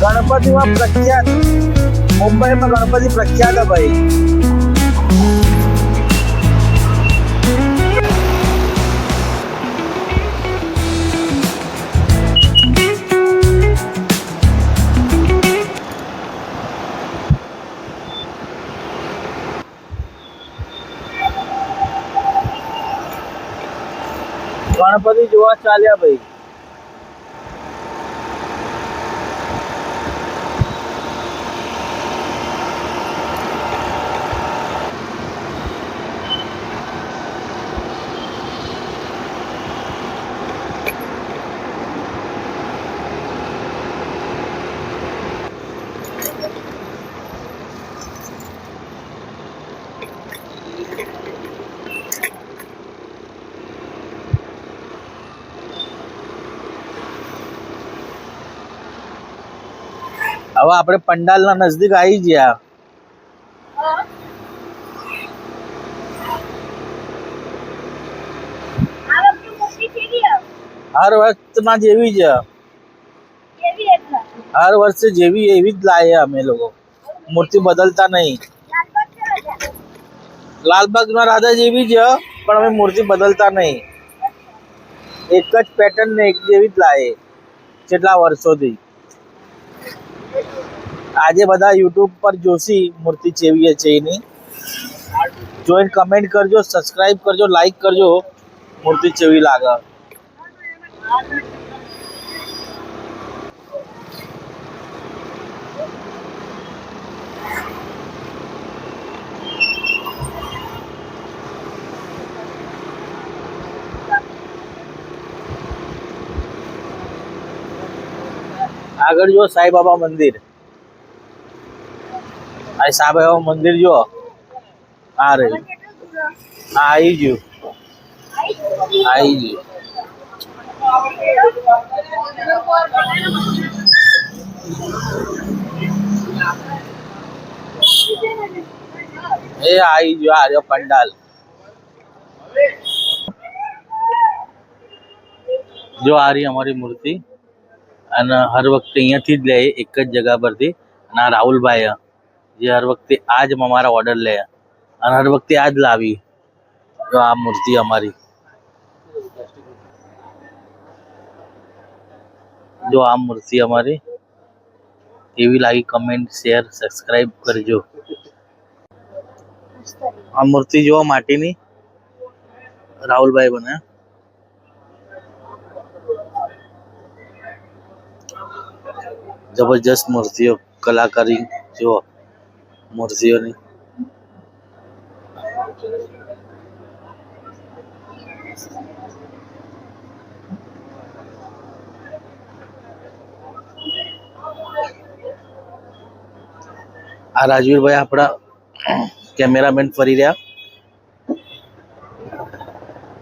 ગણપતિમાં પ્રખ્યાત, મુંબઈમાં ગણપતિ પ્રખ્યાત है भाई। ગણપતિ જોવા ચાલ્યા ભાઈ। હવે આપણે પંડાલના નજદીક આવી ગયા। હર વખતમાં જેવી જ, હર વર્ષે જેવી એવી જ લાવીએ અમે લોકો, મૂર્તિ બદલતા નહીં। લાલબાગમાં રાધા જેવી જ, પણ અમે મૂર્તિ બદલતા નહીં, એક જ પેટર્ન ને એક જેવી જ લાવીએ કેટલા વર્ષોથી। આજે બધા યુટ્યુબ પર જોશી મૂર્તિ ચેવી છે એની, જોઈને કમેન્ટ કરજો, સબસ્ક્રાઇબ કરજો, લાઈક કરજો, મૂર્તિ ચેવી લાગે। આગળ જો સાંઈ બાબા મંદિર, આ સાંઈ બાબા મંદિર જો આ રહી, આ આવી ગયું, આવી ગયું। એ આવી ગયો, આ રહ્યો પંડાલ। જો આ રહી અમારી મૂર્તિ, અને હર વખતે અહીંયાથી જ લે, એક જ જગ્યા પરથી। અને આ રાહુલભાઈ જે હર વખતે આ જ અમારા ઓર્ડર લે અને હર વખતે આ જ લાવી। જો આ મૂર્તિ અમારી, જો આ મૂર્તિ અમારી કેવી લાગી, કમેન્ટ, શેર, સબસ્ક્રાઇબ કરજો। આ મૂર્તિ જો માટીની રાહુલભાઈ બને, જબરજસ્ત મૂર્તિઓ, કલાકારી જો મૂર્તિઓની। આ રાજવીરભાઈ આપણા કેમેરામેન ફરી રહ્યા,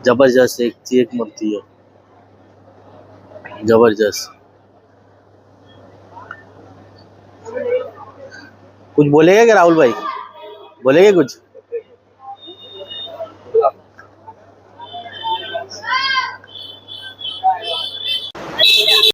जबरदस्त, एक थी एक मूर्ति है, जबरदस्त। कुछ बोलेगा क्या राहुल भाई, बोलेंगे कुछ?